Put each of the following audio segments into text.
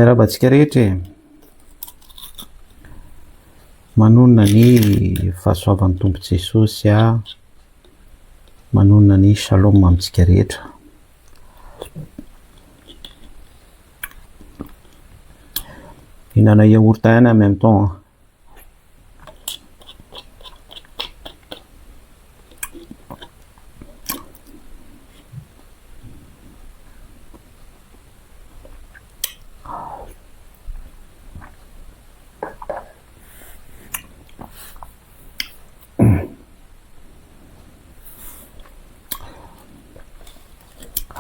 Miarabantsika rehetra e. Manonona ny fahasoavan'ny Tompo Jesosy manonona ny shalom amintsika rehetra. Hinana yaourt ihany en même temps.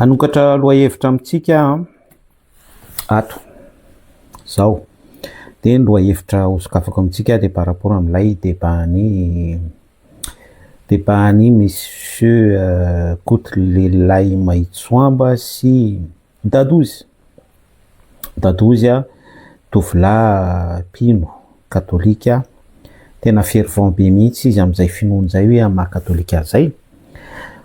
Hanokatra lohahevitra amintsika ato zao. De ny lohahevitra hosokafako amintsika de par rapport amin'ilay débat-ny monsieur Kotlelay Maitsoamba sy Dadozy. Dadozy tovolahy mpino katolika, tena fervent be mihitsy izy amin'izay finoana zay hoe amin'ny maha katolika zay.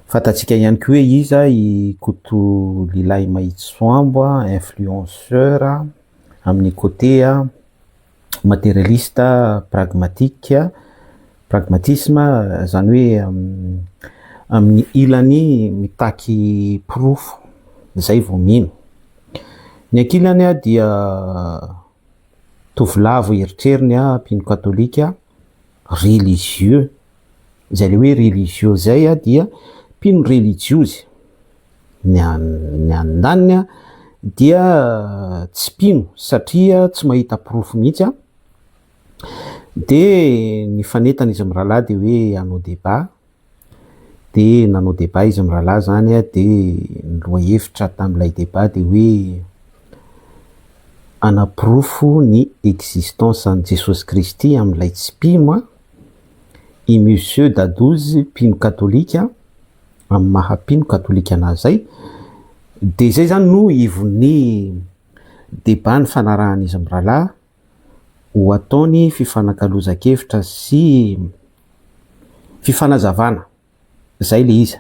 Fatatsika ihany koa hoe izy i Kotlelay Maitsoamba influenceur amin'ny côté matérialiste pragmatisme, zany hoe amin'ny ilany mitaky proof zay vao mino. Ny ankilany dia tovolahy vao eritreriny mpino katolika religieux, zay le hoe religieux zay dia mpino religiozy. Ny andaniny dia tsy mpino satria tsy mahita proof mihitsy de ny fanentana izy amin'ny rahalahy de hoe hanao débat, de nanao débat izy amin'ny rahalahy zany de ny lohahevitra tamin'ilay débat de hoe anaprofo ny existence an Jesosy Kristy amin'ilay tsy mpino i monsieur Dadozy mpino katolika amin'ny maha mpino katolika anazy zay. De zay zany no ivon'ny débat ny fanarahan'izy amin'ny rahalahy ho ataony fifanankalozan-kevitra sy fifanazavana. Zay le izy.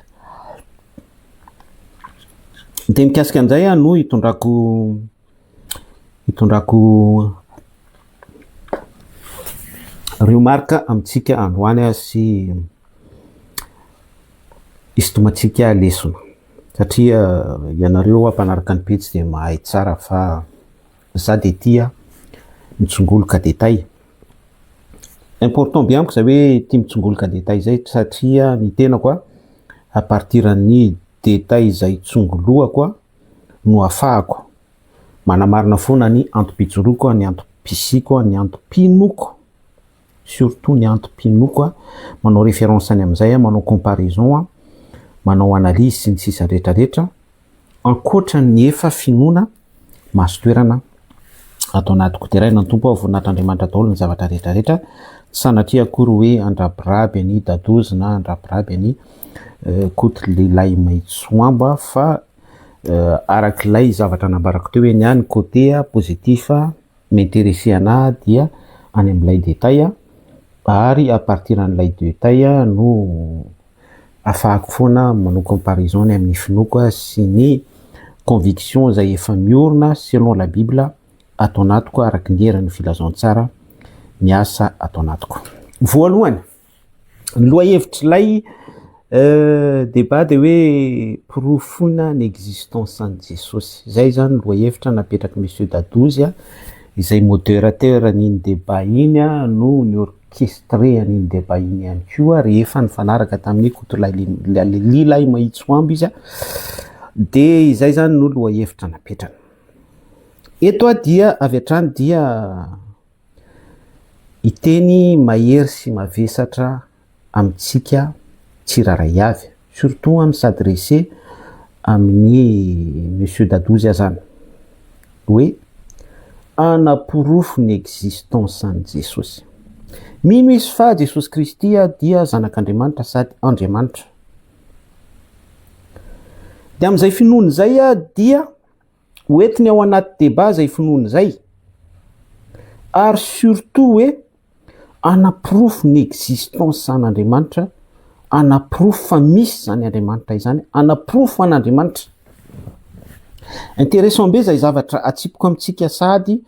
De mikasika an'izay no hitondrako remarque amintsika androany sy isotomantsika lesona. Satria ianareo mpanaraka ny pejy de mahay tsara fa za de tia mitsongoloka détail. Important bien amiko zay hoe tia mitsongoloka détail zay satria ny tenako à partir ny détail zay tsongoloako no afahako manamarina foana ny antom-pijoroako, ny antom-pisiko, ny antom-pinoko, surtout ny antom-pinoko, manao référence any amin'izay, manao comparaison, manao analyse sy ny sisa rehetrarehetra, ankoatra ny efa finoana maso toerana atao anatiko. De raina ny tompo ao voninahitran'Andriamanitra daholo ny zavatra rehetrarehetra, tsy sanatria akory hoe andrabiraby any Dadozy na andrabiraby any Kotlelay Maitsoamba fa arak'ilay zavatra nambarako teo hoe niany côté positif m'intéressé ana dia any amin'ilay détail, ary à partir an'ilay détail no afahako foana manao comparaison amin'ny finoko sy ny conviction zay efa miorina selon la Bible atao anatiko araky ny herin'ny filazantsara miasa atao anatiko. Voalohany ny lohahevitrilay débat de hoe profona ny existence an Jesosy. Zay zany lohahevitra napetraky monsieur Dadozy izay modérateur an'iny débat iny no ny orchestré an'iny débat iny ihany koa rehefa nifanaraka tamin'ny Kotlelay Maitsoamba izy. De izay zany no lohahevitra napetrany. Eto dia avy hatrany dia iteny mahery sy mavesatra amintsika tsiraray avy, surtout s'adresser amin'ny monsieur Dadozy zany hoe anaporofo ny existence an Jesosy. Mino izy fa Jesosy Kristy dia zanak'Andriamanitra sady Andriamanitra. De amin'izay finoana zay dia hoentiny ao anaty débat zay finoana zay, ary surtout hoe anaprofo ny existence an'Andriamanitra, anaprofo fa misy zany Andriamanitra izany, anaprofo an'Andriamanitra. Intéressant be zay zavatra atsipoko amitsika sady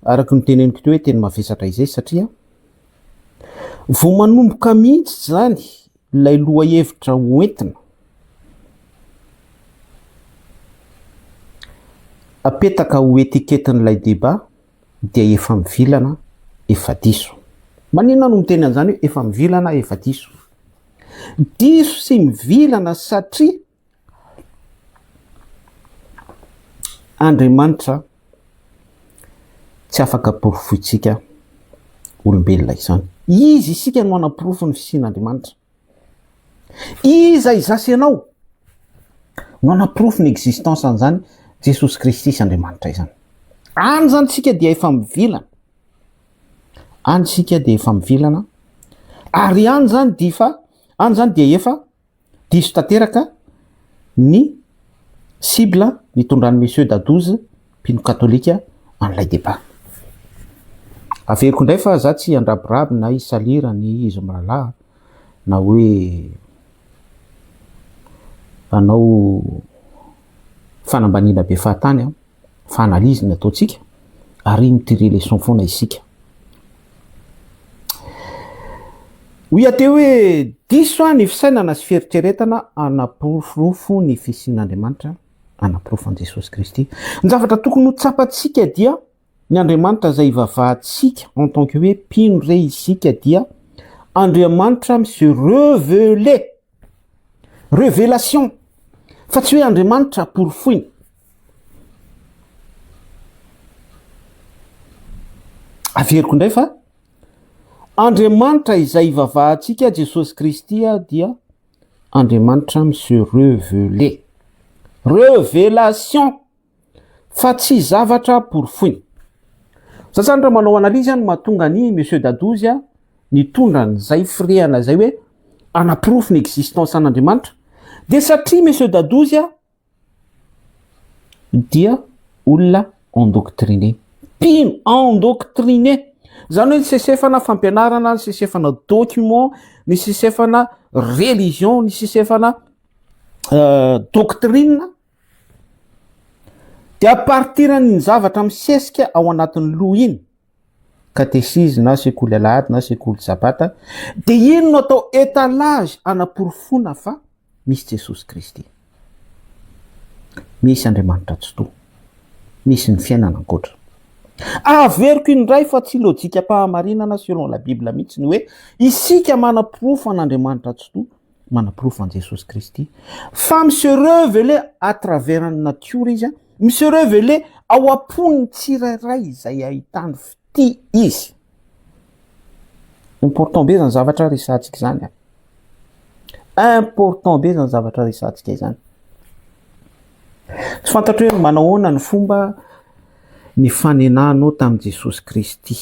araky nyteneniko teo hoe teny mavesatra izay satria vao manomboka mihitsy zany lay loha hevitra hoentina apetaka ho etiketin'ilay débat dia efa mivilana efa diso. Maninona no miteny an'izany hoe efa mivilana efa diso? Diso sy mivilana satria Andriamanitra tsy afaka porofoitsika olombelona izany. Izy isika no manapirofo ny fisian'Andriamanitra. Iza izasy ianao no manapirofo ny existence an'izany Jesosy Kristy sy Andriamanitra izany. Any zany sika dia efa mivilana. Any sika dia efa mivilana. Ary any zany dia efa diso tanteraka ny cible nitondran'ny Monsieur Dadouze mpino katolika an'ilay débat. Averiko indray fa za tsy andrabiraby na isalira ny izy mirahalahy na hoe anao fanambanina be fahatany fa analizy ny ataotsika ary mitirer leçon foana isika. Hoy ateo hoe diso ny fisainana sy fieritreretana anapirofo ny fisian'Andriamanitra, anapirofo an Jesosy Kristy. Ny zavatra tokony ho tsapatsika dia ny Andriamanitra zay ivavahantsika en tant que hoe mpino re isika dia Andriamanitra se révéler. Révélation. Fa tsy hoe Andriamanitra porofoiny. Averiko indray fa Andriamanitra izay ivavahantsika Jesosy Kristy dia Andriamanitra se révéler. Révélation. Fa tsy zavatra porofoiny. Sasany manao analizy any mahatonga ny Monsieur Dadouze nitondra n'izay firehana zay hoe anapirofo ny existence an'Andriamanitra. Dia satria Monsieur Dadouze dia olona endoctriné. Pino endoctriné. Zany hoe ny sesefana fampianarana, ny sesefana document, ny sesefana religion, ny sesefana doctrine. Dia a partir ny zavatra misesika ao anatin'ny loha iny, catéchisme na sekoly alahady na sekoly sabata, dia ino no atao étalage anaporofona fa misy Jesosy Kristy. Misy Andriamanitra tsotoa. Misy ny fiainana ankoatra. Averiko indray fa tsy lojika pahamarinana selon la Bible mihitsy ny hoe isika manapirofo an'Andriamanitra tsotoa, manapirofo an Jesosy Kristy, fa se révéler à travers ny natiora izy, se révéler ao ampon'ny tsirairay izay ahitany fity izy. Important be zany zavatra resahantsika zany. Important be zany zavatra resahantsika izany. Tsy fantatro hoe manahoana ny fomba ny fanenanao tamin'i Jesosy Kristy.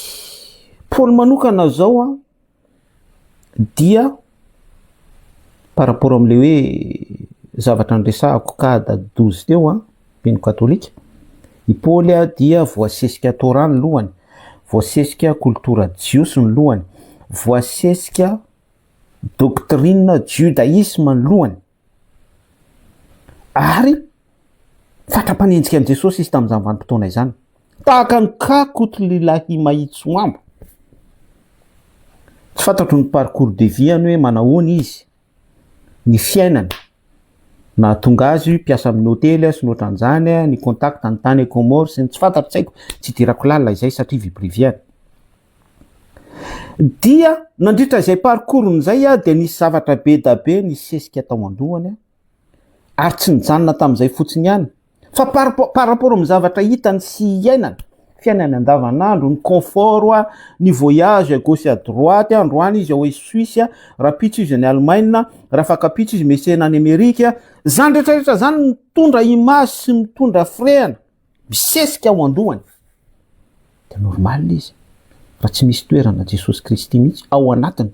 Paul manokana zao dia par rapport am'le hoe zavatra niresahako ka Dadouze teo mpino katolika. I Paul dia voasesika Torah ny lohany, voasesika kultura jios ny lohany, voasesika doctrine judaisme ny lohany. Ary fatra-panenjika an Jesosy izy tamin'izany vanim-potoana izany. Tahaka ny kakoto lilahy mahitso ambo. Tsy fantatro ny parcours de vie ny hoe manahoana izy, ny fiainany, na tonga azy piasa amin'ny hôtely sy ny ohatran'izany, ny contact ny tany Comore sy tsy fantatro, tsy haiko, tsy dirako lalina izay satria vie privée. Dia nandritra izay parcours n'izay dia nisy zavatra be da be nisy sesika tao an-dohany ary tsy nijanona tamin'izay fotsiny ihany. Fa par rapport amin'ny zavatra hitany sy iainany, fiainany andavanandro, ny confort, ny voyage à gauche à droite, androany izy ao Suisse, rapitso izy any Allemagne, raha fakapitso izy mesena any Amerika, zany rehetrarehetra zany mitondra image sy mitondra frehana, misesika ao an-dohany. Dia normal izy, raha tsy misy toerana Jesosy Kristy mihitsy ao anatiny.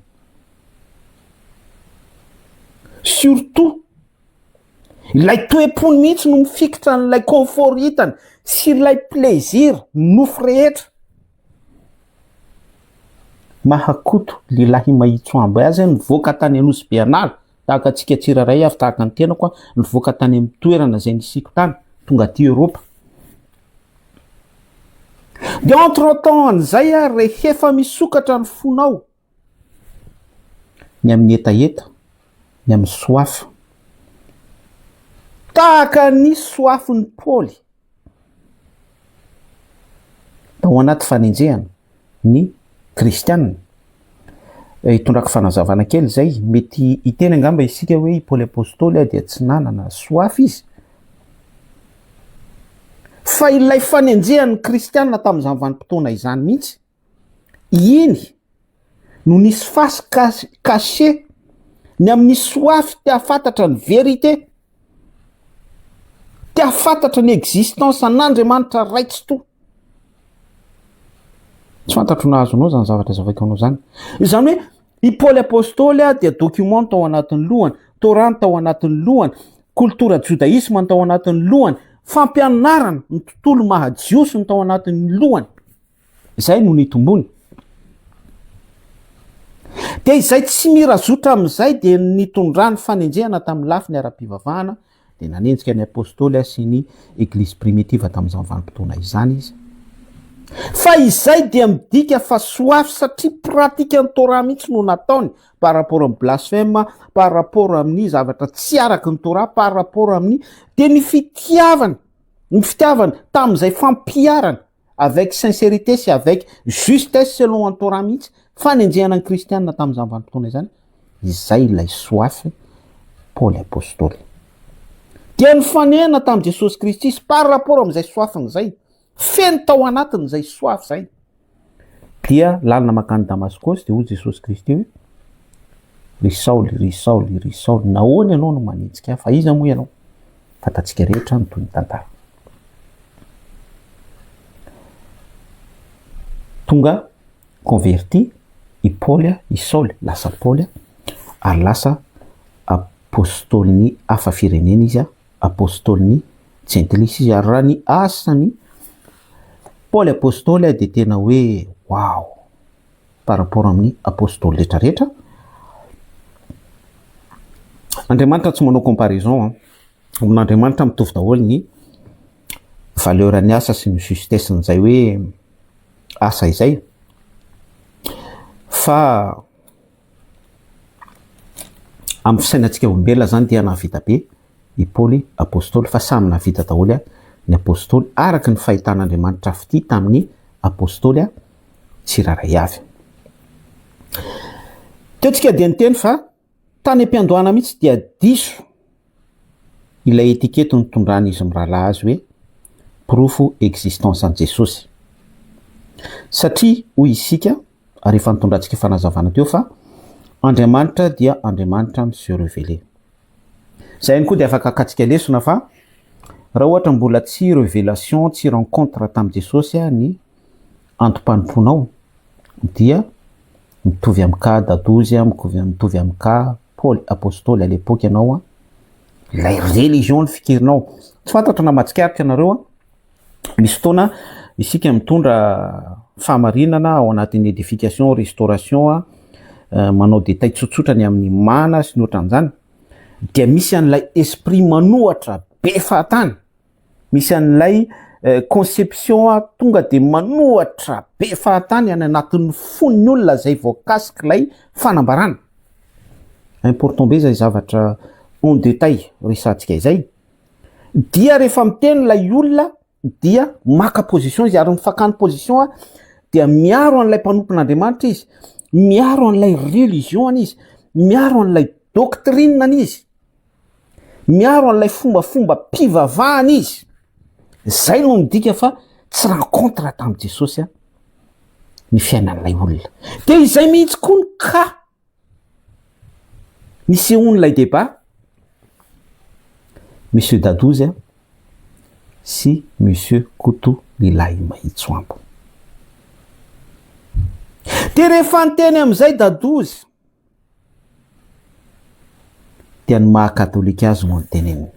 Surtout ilay toe-pony mihitsy no mifikitra n'ilay confort hitany sy ilay plaisir nofo rehetra. Mahakoto lilahy mahitso ambo azy nivoaka tany Anosy Bernard, tahaka antsika tsiraray avy tahaka ny tenako nivoaka tany amin'ny toerana izay nisiko tany, tonga aty Eropa. De entre-temps an'izay rehefa misokatra ny fonao ny amin'ny etaeta, ny amin'ny soafa, tahaka ny soafin'ny Paoly tao anaty fanenjehana ny kristianina. Hitondrako fanazavana kely zay, mety hiteny angamba isika hoe i Paoly apôstôly dia tsy nanana soafy izy. Fa ilay fanenjehan'ny kristianina tamin'izany vanim-potoana izany mihitsy, iny no nisy fasy caché ny amin'ny soafy tia fantatra ny vérité, tia fantatra ny existence an'Andriamanitra raitsy to. Tsy fantatro nahazo anao zany zavatra zavaiko anao zany. Izany hoe i Paoly apôstôly dia document tao anatin'ny lohany, Torah tao anatin'ny lohany, kultura judaisme tao anatin'ny lohany, fampianarana ny tontolo mahajiosy tao anatin'ny lohany. Izay no nitombony. Dia izay tsy mirazotra amin'izay dia nitondrany fanenjehana tamin'ny lafiny ara-pivavahana dia nanenjika ny apôstôly sy ny église primitive tamin'izany vanim-potoana izany izy. Fa izay dia midika fa soafy satria pratika ny Torah mihitsy no nataony par rapport amin'ny blasphème, par rapport amin'ny zavatra tsy araky ny Torah, par rapport amin'ny dia ny fitiavana tamin'izay fampiarana avec sincérité sy avec justesse selon ny Torah mihitsy fanenjehana ny kristianina tamin'izany vanim-potoana izany. Izay ilay soafy Paoly apôstôly dia nifanena tamin'i Jesosy Kristy par rapport amin'izay soafiny zay, feno tao anatiny izay soafy zay. Dia lalina makany Damascos dia hoy Jesosy Kristy hoe ry Saoly, nahoana ianao no manenjika fa iza moa ianao? Fantatsika rehetra ny toy ny tantara. Tonga converti i Paoly, i Saoly lasa Paoly ary lasa apôstôlin'ny hafa firenena izy, apôstôlin'ny gentilisy izy. Ary raha ny asany Paoly apôstôly dia tena hoe wow par rapport amin'ny apôstôly rehetrarehetra. Andriamanitra tsy manao comparaison amin'Andriamanitra mitovy daholo ny valeur ny asa sy ny justesse n'izay hoe asa izay. Fa amin'ny fisainantsika olombelona zany dia nahavita be i Paoly apôstôly, fa samy nahavita daholo ny apôstôly araky ny fahitan'Andriamanitra fity tamin'ny apôstôly tsiraray avy. Teotsika dia niteny fa tany am-piandohana mihitsy dia diso ilay etikety nitondrany izy mirahalahy azy hoe profo existence an Jesosy. Satria hoy isika rehefa nitondrantsika fanazavana teo fa Andriamanitra dia Andriamanitra se révéler. Zay ihany koa dia afaka akatsika lesona fa raha ohatra mbola tsy révélation, tsy rencontre tamin'i Jesosy ny antom-panomponao dia mitovy amin'ny cas dadozy, mitovy amin'ny cas Paoly apôstôly à l'époque ianao ilay religion ny fikirinao. Tsy fantatro na mahatsikaritra anareo misy fotoana isika mitondra fahamarinana ao anatin'ny édification, restauration, manao détail tsotsotra ny amin'ny mana sy ny ohatran'izany, dia misy an'ilay esprit manohatra be fahatany, misy an'ilay conception tonga de manohatra be fahatany any anatin'ny fon'ny olona zay voakasika ilay fanambarana. Important be zay zavatra en détail resantsika izay. Dia rehefa miteny ilay olona dia maka position izy, ary mifakany position dia miaro an'ilay mpanompon'Andriamanitra izy, miaro an'ilay religion izy, miaro an'ilay doctrine izy, miaro an'ilay fombafomba mpivavahana izy. Zay no midika fa tsy rencontre tamin'i Jesosy ny fiainan'ilay olona. Dia izay mihitsy koa ny ka nisehon'ilay débat Monsieur Dadozy sy Monsieur Koto Lilahy Mahitsoambo. Dia rehefa niteny amin'izay Dadozy dia ny maha-katolika azy no niteneniny.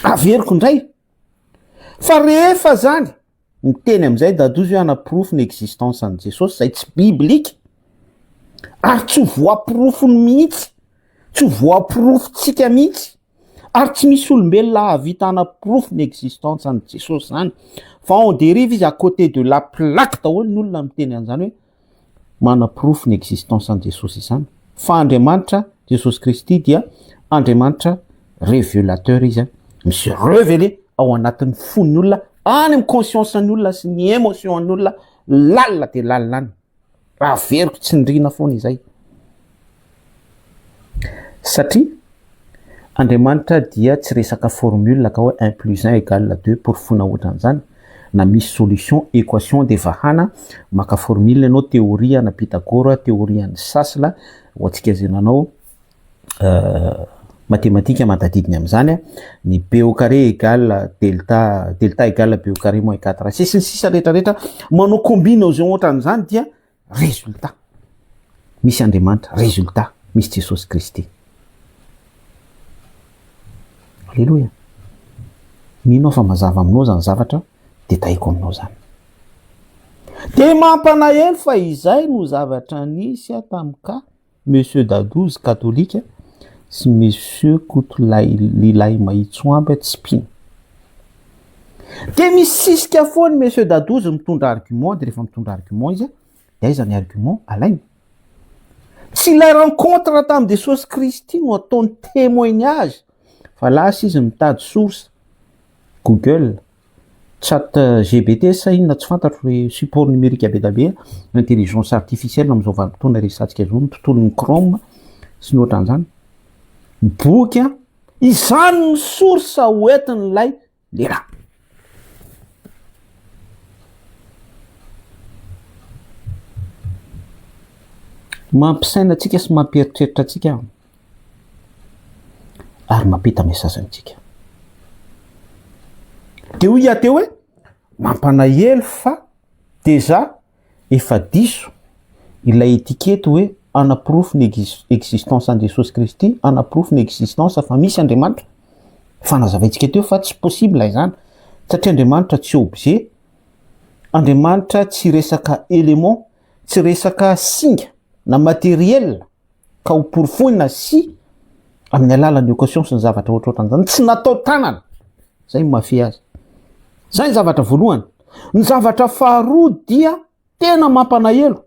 Averiko indray fa rehefa zany miteny amin'izay Dadozy hoe anaprofo ny existence an Jesosy zay tsy biblika ary tsy voaprofony mihitsy, tsy voaprofotsika mihitsy, ary tsy misy olombelona ahavitana proof ny existence any Jesosy zany fa on dérive izy à côté de la plaque daholo ny olona miteny an'izany hoe mana proof ny existence any Jesosy izany fa Andriamanitra Jesosy Kristy dia Andriamanitra révélateur izy misy révélé ao anatin'ny fon'ny olona any amin'ny conscience ny olona sy ny émotion ny olona lalina de lalina any raha veriko tsindrina foana izay satria Andriamanitra dia tsy resaka formule ka hoe 1 + 1 = 2 pour fona ohatran'izany na misy solution équation de vahana maka formule anao théorie na Pythagore théorie ny Sasla ohatsika zenanao mathématique matadidiny am'izany ny b au carré égale delta égale b au carré moins 4 sisa rehetra manao combinaison ohatran'izany dia résultat misy Andriamanitra résultat misy Jesosy Kristy. Alléluia. Mino fa mazava aminao zany zavatra de taiko aminao zany. De mampalahelo fa izay no zavatra nisy tamka Monsieur Dadouze catholique sy Monsieur Koutolay Mahitsoamby Tsipina. De misisika foana Monsieur Dadouze mitondra argument de rehefa mitondra argument izy de aiza ny argument alainy. Tsy la rencontre tamin'ny Jesosy Kristy no ataony témoignage fa lasa izy mitady source Google chat GBT sa inona tsy fantatro hoe support numérique be intelligence artificielle am'izao vanim-potoana resantsika zao ny tontolon'ny Chrome sy ny ohatran'izany boky izany ny source hoentin'ilay lera mampisaina atsika sy mampieritreritra atsika ary mampita message antsika de hoy ia teo hoe mampalahelo fa déjà efa diso ilay étiquette hoe anaprofo ny existence an Jesosy Kristy anaprofo ny existence fa misy Andriamanitra fanazavaintsika teo fa tsy possible izany satria Andriamanitra tsy objet Andriamanitra tsy resaka élément tsy resaka singa na matériel ka ho porofona sy amin'ny alalan'ny équation sy ny zavatra ohatrohatran'izany tsy natao tanana zay mafia azy zay ny zavatra voalohany ny zavatra faharoa dia tena mampanahelo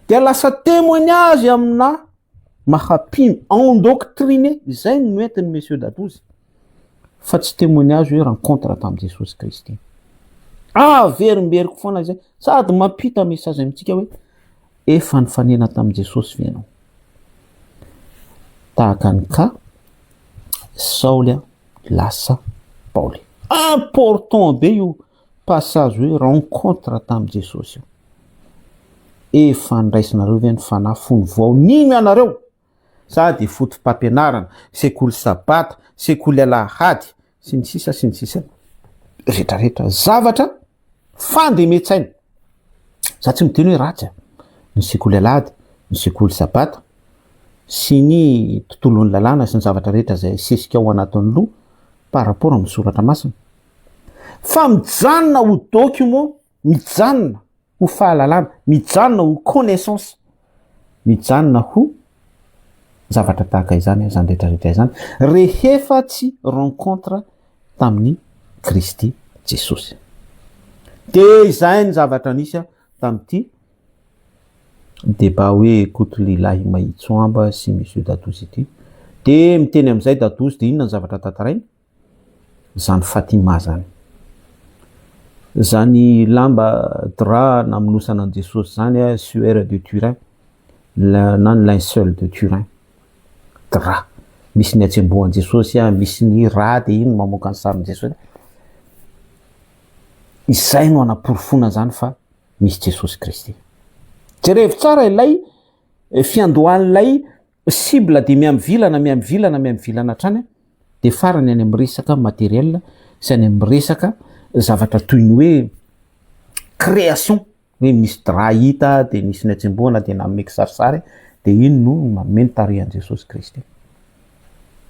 dia lasa témoignage amina mahapino endoctriné zay no entiny Monsieur Dadouze fa tsy témoignage hoe rencontre tamin'i Jesosy Kristy averimberiko foana zay sady mampita message amintsika hoe efa nifanena tamin'i Jesosy venao tahaka ny ka Saoly lasa Paoly important be io passage hoe rencontre tamin'i Jesosy efa niraisinareo ve ny fanahy fony voao nino ianareo sady fotom-pampianarana sekoly sabata sekoly alahady sy ny sisa rehetrarehetra zavatra fandemetsaina za tsy miteny hoe ratsy ny sekoly alahady ny sekoly sabata sy ny tontolon'ny lalàna sy ny zavatra rehetra zay sesika ao anatin'ny loha par rapport amin'ny soratra masina fa mijanona ho document mijanona ho fahalalana mijanona ho connaissance mijanona ho zavatra tahaka izany zany rehetrarehetra izany rehefa tsy rencontre tamin'ny Kristy Jesosy de izay ny zavatra nisy tamin'ity débat hoe Koutolay Mahitsoamby sy Monsieur Dadouze ity de miteny am'izay Dadouze de inona ny zavatra tantarainy zany Fatima zany lamba drap namonosana an Jesosy zany suaire de Turin na ny linceul de Turin drap misy ny atsembohan Jesosy misy ny ra de ino mamoaka ny sarin Jesosy izay no anaporofona zany fa misy Jesosy Kristy jerevy tsara ilay fiandohan'ilay cible de miamivilana hatrany de farany any amin'ny resaka matériel sy any amin'ny resaka zavatra toy ny hoe création hoe misy drap hita de misy ny atsembohana de nameky sarisary de ino no mameno tarehan Jesosy Kristy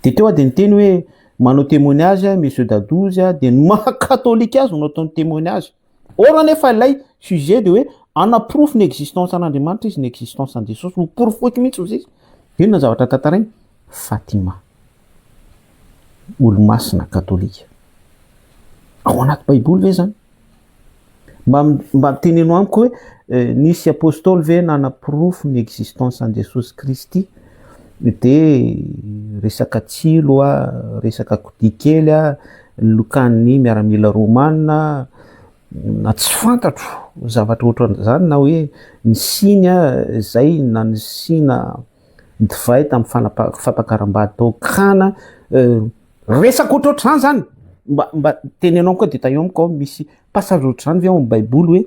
de teo de niteny hoe manao témoignage Monsieur Dadouze de maha-katolika azy no ataony témoignage or nefa ilay sujet de hoe anaprofo ny existence an'Andriamanitra izy ny existence an Jesosy ho porofoky mihitsy izy ino na zavatra tantarainy Fatima olo-masina katolika. Ao anaty baiboly ve zany? Mba tenenao amiko hoe nisy apôstôly ve nanapirofo ny existence an Jesosy Kristy, de resaka tsilo resaka kodikely lokany miaramila romanina na tsy fantatro zavatra ohatran'izany, na hoe ny siny zay na ny sina divay tamin'ny fampakaram-bady tao kana resaka ohatrohatr'izany zany. Mba tenenao koa de taio amiko misy passage ohatr'izany ve ao amin'ny baiboly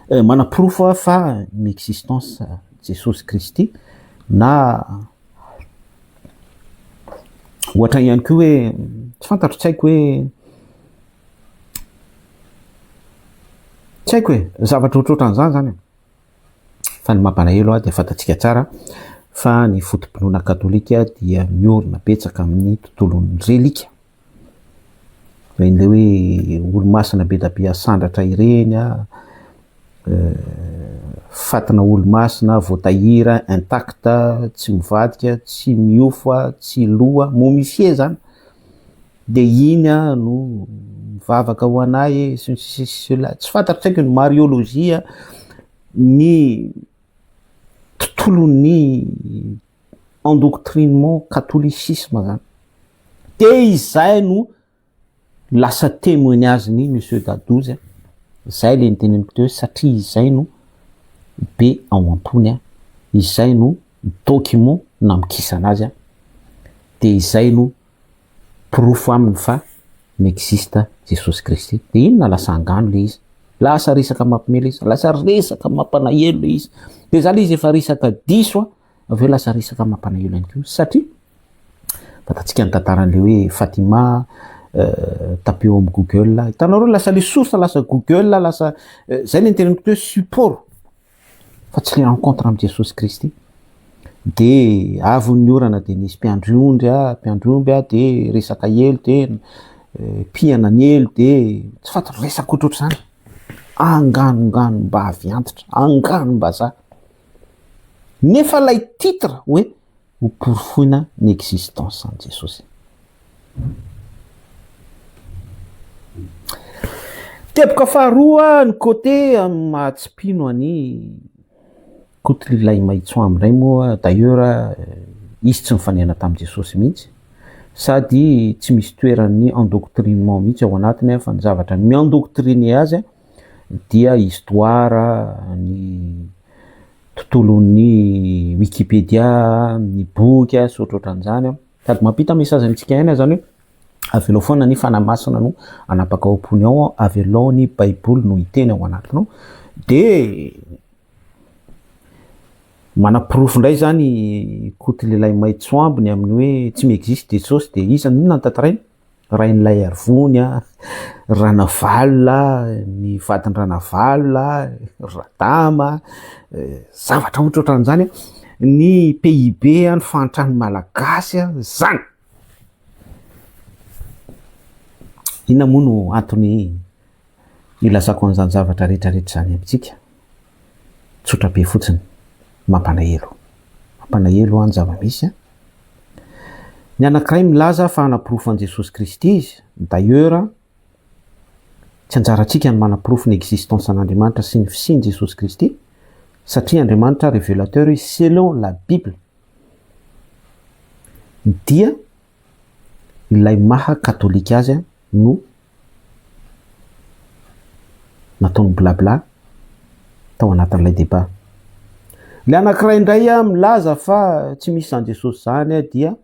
hoe manapirofo fa ny existence Jesosy Kristy, na ohatra ihany koa hoe tsy fantatro, tsy haiko hoe zavatra ohatrohatran'izany zany. Fa ny mampalahelo de fantatsika tsara fa ny fotom-pinoana katolika dia miorina betsaka amin'ny tontolon'ny relika. Ilay hoe olo-masina be da be asandratra ireny fatina olo-masina voatahira intacta, tsy mivadika, tsy miofo, tsy loa, momifie zany. De iny no mivavaka ho anay tsy fantatro, tsy haiko ny mariolojia, ny tontolon'ny endoctrinement catholicisme zany. De izay no lasa témoignage-ny Monsieur Dadouze, izay le niteneniko teo satria izay no be ao am-pony, izay no document namikisana azy, de izay no pirofo aminy fa n'existe Jesosy Kristy. De inona lasa angano le izy, lasa resaka mampimela izy, lasa resaka mampanahelo le izy. De zany izy efa resaka diso aveo lasa resaka mampanahelo ihany koa, satria fatatsika ny tantaran'le hoe Fatima tapeo amin'ny Google, hitanareo lasa le source lasa Google, lasa zay le niteneniko teo support fa tsy le rencontre amin'ny Jesosy Kristy. De avy ny orana de nisy mpiandromby de resaka elo, de piana ny elo, de tsy fantatro resaka ohatrohatr'izany. Angano mba avy antitra, angano mba za. Nefa lay titre hoe ho porofoina ny existence an Jesosy. Teboka faharoa ny côté mahatsim-pino any koty lay maitsoa amindray moa, d'ailleurs izy tsy mifanena tamin'i Jesosy mihitsy, sady tsy misy toeran'ny endoctrinement mihitsy ao anatiny, fa ny zavatra mi-endoctriner azy dia histoire, ny tontolon'ny Wikipédia, ny boky sy ohatrohatran'izany. Sady mampita message amintsika ihany zany hoe avelao foana ny fanamasina no anapaka ao am-pony ao, avelao ny baiboly no hiteny ao anatinao. De manapirofo ndray zany koty lelay maitsoambiny amin'ny hoe tsy miexiste Jesosy, de izy inona ny tantarainy? Rain'ilay Arvony, Ranavalona, ny vadiny Ranavalona, Radama, zavatra ohatrohatran'izany, ny PIB, ny fahantrany malagasy zany. Inona moa no antony ilazako an'izany zavatra rehetrarehetra zany amintsika? Tsotra be fotsiny, mampanahelo any zava-misy. Ny anankiray milaza fa hanapirofo an Jesosy Kristy izy. D'ailleurs tsy anjarantsika ny manapirofo ny existence an'Andriamanitra sy ny fisiany Jesosy Kristy, satria Andriamanitra révélateur selon la Bible. Dia ilay maha katolika azy no nataony blabla tao anatin'ilay débat. Le anankiray indray milaza fa tsy misy an Jesosy zany dia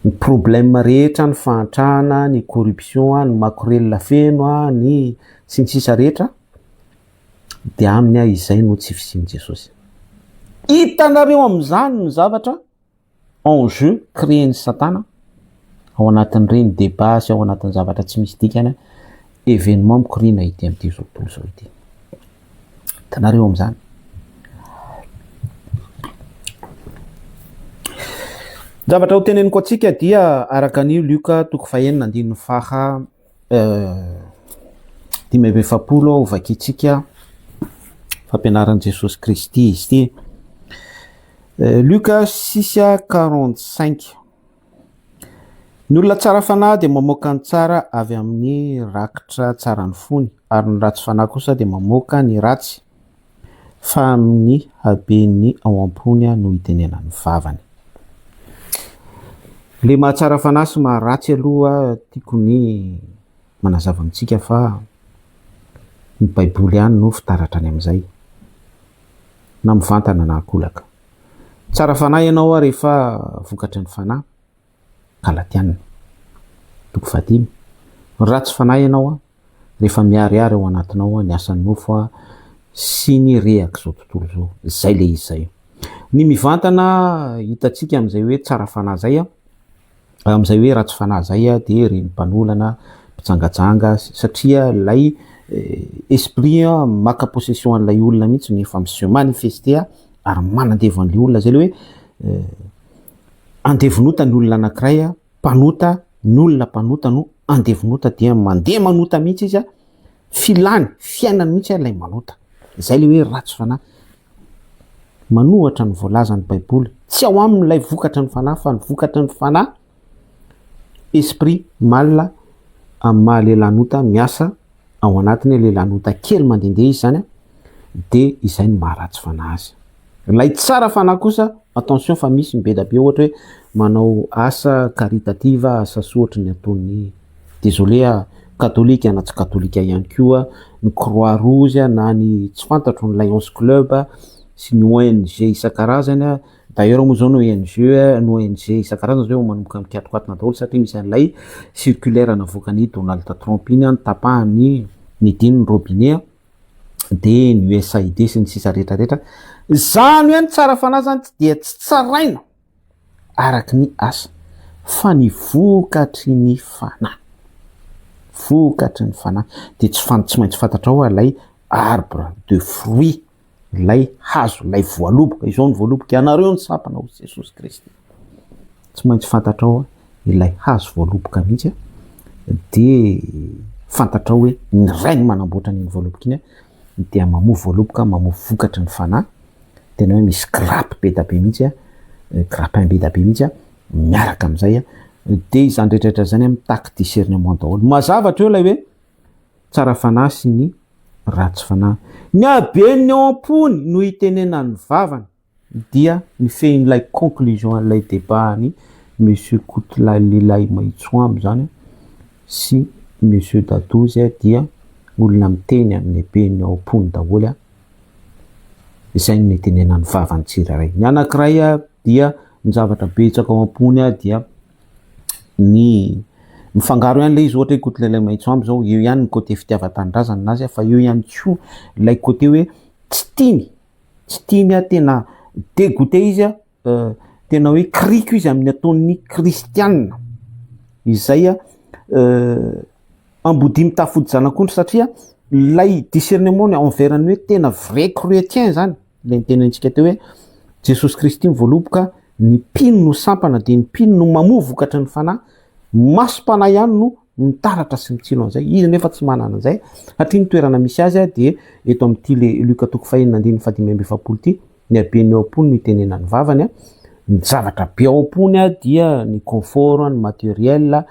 ny problème rehetra, ny fahantrana, ny corruption, ny makorelina feno, ny sisa rehetra, dia aminy izay no tsy fisiany Jesosy. Hitanareo amin'izany ny zavatra en jeu créen'ny Satana ao anatin'ireny débat sy ao anatin'ny zavatra tsy misy dikany, événement mikorina ity amin'ity zao tontolo zao ity. Hitanareo amin'izany. Zavatra ho teneniko antsika dia araka an'io Luka toko fahenina andininy faha 5:7 ho vakitsika fampianaran'i Jesosy Kristy izy ity. Luka 6:45 Ny olona tsara fanahy dia mamoaka ny tsara avy amin'ny rakitra tsara ny fony, ary ny ratsy fanahy kosa dia mamoaka ny ratsy fa amin'ny habeny ao am-pony no hitenenany vavany. Le mahatsara fanahy sy maharatsy aloha tiako ny manazava amintsika fa ny baiboly ihany no fitaratra any amin'izay, na mivantana na akolaka. Tsara fanahy ianao rehefa vokatry ny fanahy, Galatiana 5. Ratsy fanahy ianao rehefa miariary ao anatinao ny asan'ny nofo sy ny rehaka zao tontolo zao. Zay le izy zay. Ny mivantana hitatsika amin'izay hoe tsara fanahy zay amin'izay hoe ratsy fanahy zay dia reny mpanolana, mpitsangajanga, satria lay esprit maka possession an'ilay olona mihitsy nefa se manifester ary manandevo an'ilay olona zay le hoe andevonota ny olona anankiray, mpanota ny olona mpanota no andevonota dia mandeha manota mihitsy izy filany fiainany mihitsy ilay manota. Zay le hoe ratsy fanahy. Manohatra ny voalazan'ny baiboly, tsy ao amin'ilay vokatra ny fanahy fa ny vokatra ny fanahy esprit mal amin'ny lehilanota miasa ao anatiny lehilanota kely mandendeha izy zany dia izay ny maharatsy fanahy azy. Lay tsara fanahy kosa, attention fa misy mibeda be ohatra hoe manao asa caritative, asa sotry ny ataon'ny désolé katolika na tsy katolika ihany koa, ny croix rouge na ny tsy fantatro ny Lions Club sy ny ONG isan-karazany. D'ailleurs moa zao ny ONG isan-karazany zao manomboka mikatokatona daholo satria misy an'ilay circulaire navoakan'ny Donald Trump iny tapahany ny dininy robinet dia ny USAID sy ny sisa rehetrarehetra. Zany hoe ny tsara fanahy zany dia tsy tsaraina araky ny asa fa ny vokatry ny fanahy. Vokatry ny fanahy dia tsy maintsy fantatrao lay arbre de fruit, lay hazo, lay voaloboka. Izao ny voaloboka ianareo ny sampana ho Jesosy Kristy. Tsy maintsy fantatrao ilay hazo voaloboka mihitsy dia fantatrao hoe ny ray ny manamboatra ny voaloboka iny dia mamoa voaloboka, mamoa vokatry ny fanahy. Tena hoe misy grappe be da be mihitsy grappin be da be mihitsy miaraka amin'izay dia izany rehetrarehetra zany mitaky discernement daholo. Mazavatra eo lay hoe tsara fanahy sy ny ratsy fanahy. Ny habeny ao am-pony no hitenenany vavany dia mifehin'ilay conclusion an'ilay débat-ny Monsieur Koutlalilay Maitsoambo zany sy Monsieur Dadozy dia olona miteny amin'ny habeny ao am-pony daholo izay no hitenenany vavany tsirairay. Ny anankiray dia ny zavatra betsaka ao am-pony dia ny mifangaro ihany le izy ohatra hoe Koutlalilay Maitsoambo zao, eo ihany ny côté fitiavan-tanindrazana anazy fa eo ihany koa lay côté hoe tsy tiny tena dégoûté izy tena hoe kriko izy amin'ny ataon'ny kristianina izay ambodimy tafody zanak'ondry satria lay discernement envers ny hoe tena vrai chrétien zany le nitenentsika teo hoe Jesosy Kristy mivoaloboka ny mpino no sampana dia ny mpino no mamoa vokatry ny fanahy. Masom-panahy ihany no mitaratra sy mitsilo an'izay. Izy nefa tsy manana an'izay satria ny toerana misy azy dia eto amin'ity le Luka 5:5 ty ny habeny ao am-pony no hitenenany vavany ny zavatra be ao am-pony dia ny confort, ny matériel,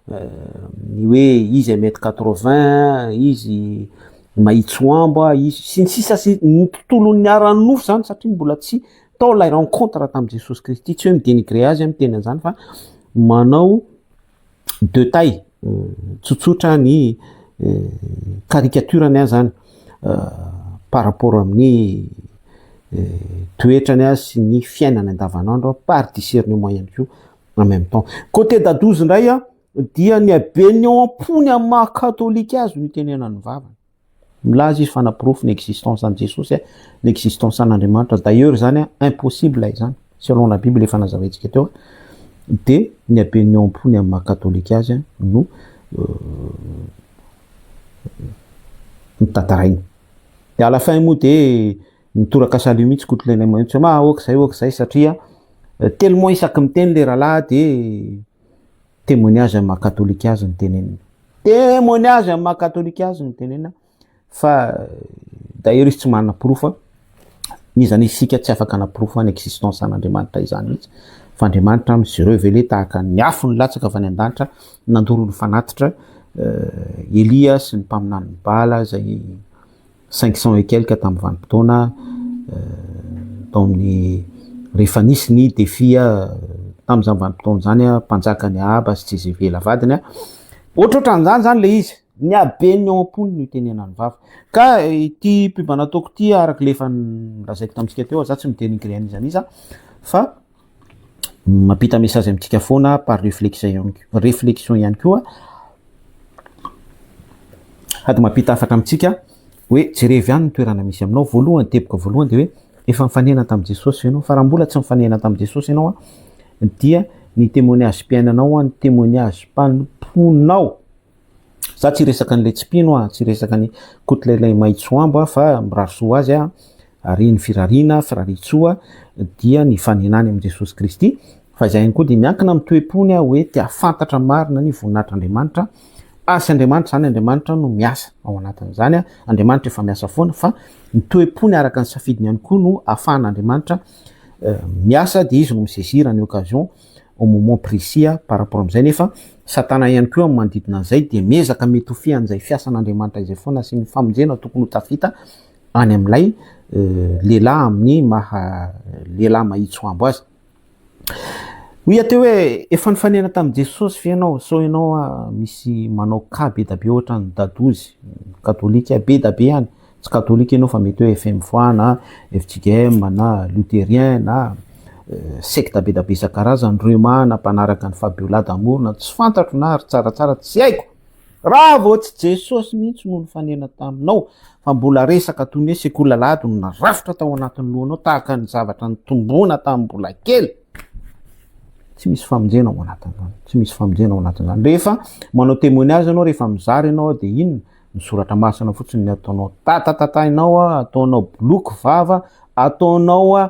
ny hoe izy 1m80, izy Maitsoambo, izy sy ny sisa sy ny tontolon'ny aran'ny nofo zany satria mbola tsy tao lay rencontre tamin'i Jesosy Kristy. Tsy hoe midénigré azy miteny an'izany fa manao de taille, tsotsotra ny caricaturany zany par rapport amin'ny toetrany sy ny fiainany andavanandro par discernement ihany koa en même temps. Côté Dadozy indray dia ny habeny ao am-pony amin'ny maha-katolika azy no hitenenany vavany. Milaza izy fa naprofo ny existence an'i Jesosy, ny existence an'Andriamanitra. D'ailleurs zany impossible izany selon la Bible efa nazavaintsika teo. Dia ny habeny ao am-pony amin'ny maha-katolika azy no mitantarainy. Dia à la fin moa dia nitoraka salio mihitsy Koutlalilay Maitsoambo oak'izay satria tellement isaky miteny le rahalahy dia témoignage amin'ny maha-katolika azy ny tenenina. Témoignage amin'ny maha-katolika azy ny tenenina fa d'ailleurs izy tsy manana proof. Nizany isika tsy afaka naprofo ny existence an'Andriamanitra izany mihitsy f'Andriamanitra am'zareo vele tahaka ny afo ny latsaka avy any an-danitra nandoro ny fanatitra Elia sy ny mpaminany Bala zay 500 et quelque tamin'ny vanim-potoana taon'ny rehefa nisy ny defia tamin'izany vanim-potoana zany mpanjakany Ahaba sy Jezebela vadiny ohatrohatran'izany zany le izy ny abeny ao am-pony no itenenany vava ka ity piba nataoko ity araka lefa lazaiko tamintsika teo za tsy midenigre an'izany izy fa mampita message amintsika foana par réflexion ihany koa hady mampita afatra amintsika hoe jerevy ihany ny toerana misy aminao voalohany teboka voalohany de hoe efa mifanena tamin'i Jesosy ianao fa raha mbola tsy mifanena tamin'i Jesosy ianao dia ny témoignage piainanao ny témoignage mpanomponao za tsy resaka an'le tsipino tsy resaka ny kotlelay maitsoambo fa mirarosoa azy ary ny firariana firaritsoa dia ny fanenany amin'i Jesosy Kristy fa izay ihany koa dia miankina amin'ny toe-pony hoe tia fantatra marina ny voninahitr'Andriamanitra asy Andriamanitra zany Andriamanitra no miasa ao anatin'izany Andriamanitra efa miasa foana fa ny toe-pony araka ny safidiny ihany koa no ahafahan'Andriamanitra miasa dia izy no misaisira ny occasion au moment précis par rapport amin'izay nefa Satana ihany koa manodidina an'izay dia miezaka mety ho fian'izay fiasan'Andriamanitra izay foana sy ny famonjena tokony ho tafita any amin'ilay lehilahy amin'ny maha lehilahy mahitsoambo azy hoy teo hoe efa nifanena tamin'i Jesosy fe ianao so ianao misy manao ka be da be ohatra ny dadozy katolika be da be ihany tsy katolika ianao fa mety hoe FMF na FJKM na luthérien na secte be da be isan-karazany Rema na mpanaraka ny Fabiola d'amour na tsy fantatro na ary tsaratsara tsy haiko raha vao tsy Jesosy mihitsy no nifanena taminao fa mbola resaka toy ny hoe sekolalady no narafitra tao anatin'ny lohanao tahaka ny zavatra nitombona tamin'ny mbola kely tsy misy famonjena ao anatin'izany tsy misy famonjena ao anatin'izany rehefa manao témoignage anao rehefa mizary ianao dia inona misoratra masina fotsiny ny ataonao tatatatainao ataonao bloky vava ataonao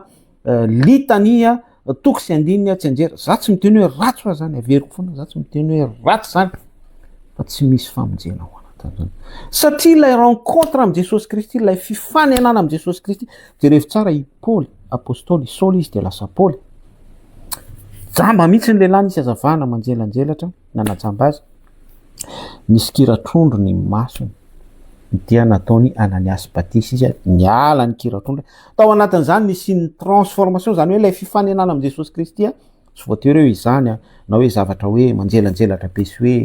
litania toko sy andininy tsy anjera za tsy miteny hoe ratsy fa zany averiko foana za tsy miteny hoe ratsy zany fa tsy misy famonjena ao anatin'izany satria ilay rencontre amin'i Jesosy Kristy ilay fifanenana amin'i Jesosy Kristy jerevy tsara i Paoly apôstôly Saoly izy dia lasa Paoly jamba mihitsy ny lehilahy nisy azavana manjelanjelatra nanajamba azy nisy kiratrondro ny masony dia nataony Ananias Batisy izy niala ny kiratrondro tao anatin'izany nisy ny transformation zany hoe ilay fifanenana amin'i Jesosy Kristy tsy voatery hoe izany na hoe zavatra hoe manjelanjelatra be sy hoe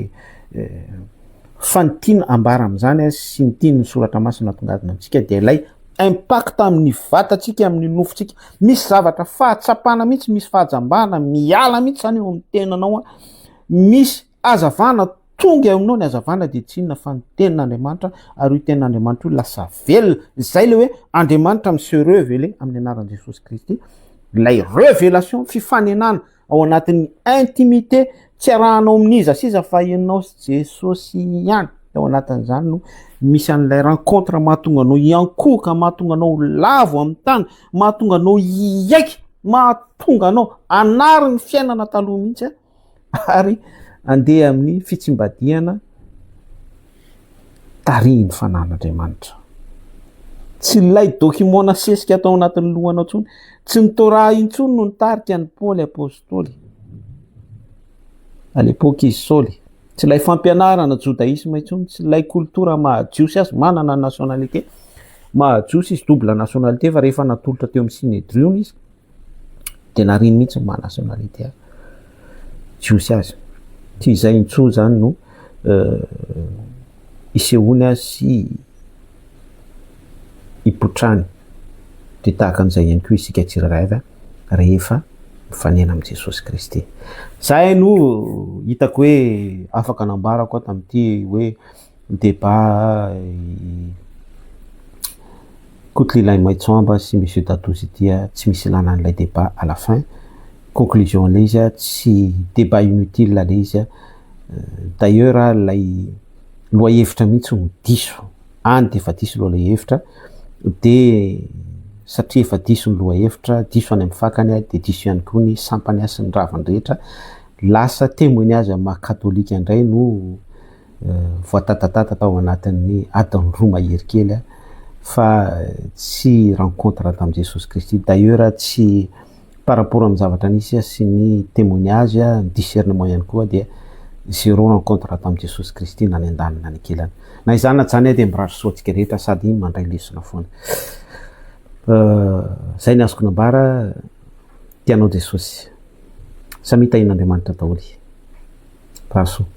fa ny tiana ambara amin'izany sy ny tiany ny soratra masina tongadina amintsika dia ilay impact amin'ny vatantsika amin'ny nofontsika misy zavatra fahatsapana mihitsy misy fahajambana miala mihitsy zany eo amin'ny tenanao misy azavana tonga aminao ny azavana dia tsy inona fa ny tenin'Andriamanitra ary io tenin'Andriamanitra io lasa velona izay le hoe Andriamanitra mise révéler amin'ny anaran'i Jesosy Kristy ilay révélation fifanenana ao anatin'ny intimité tsy arahanao amin'iza siza fa ianao sy Jesosy ihany ao anatin'izany no misy an'ilay rencontre mahatonga anao iankoka mahatonga anao lavo amin'ny tany mahatonga anao iaiky mahatonga anao anary ny fiainana taloha mihitsy ary andeha amin'ny fitsimbadiana tariny fanan'Andriamanitra tsy lay document nasesika atao anatin'ny lohanao tsony tsy nitoraha intsony no nitarika ny Paoly apôstôly à l'époque izy Saoly tsy lay fampianarana judaïsme intsony tsy lay kultura mahajiosy azy manana nationalité mahajiosy izy double nationalité fa rehefa natolotra teo amin'ny Sinédrion izy dia nariny mihitsy maha nationalité azy jiosy azy tsy izay intso zany no isehoany azy sy ipotrany dia tahaka an'izay ihany koa isika tsirairay rehefa mifanena amin'i Jesosy Kristy zay no hitako hoe afaka anambarako tamin'ity hoe débat Kotlilay Maitsoamba sy monsieur Dadozy ity tsy misy ilana an'ilay débat à la fin conclusion le izy tsy débat inutile le izy d'ailleurs lay loahevitra mihitsy no diso any dia efa diso loha hevitra dia satria efa diso ny lohahevitra diso any amin'ny fakany dia diso ihany koa ny sampany sy ny ravany rehetra lasa témoignage maha-katolika indray no voatatatata tao anatin'ny adiny roa mahery kely fa tsy rencontre tamin'i Jesosy Kristy d'ailleurs tsy par rapport amin'ny zavatra nisy sy ny témoignage ny discernement ihany koa dia zéro rencontre tamin'i Jesosy Kristy na ny an-dalana ny ankilany na izany na tsany dia mirary soatsika rehetra sady mandray lesona foana zay ny azoko nambara tianao Jesosy samita in'Andriamanitra daholy paraso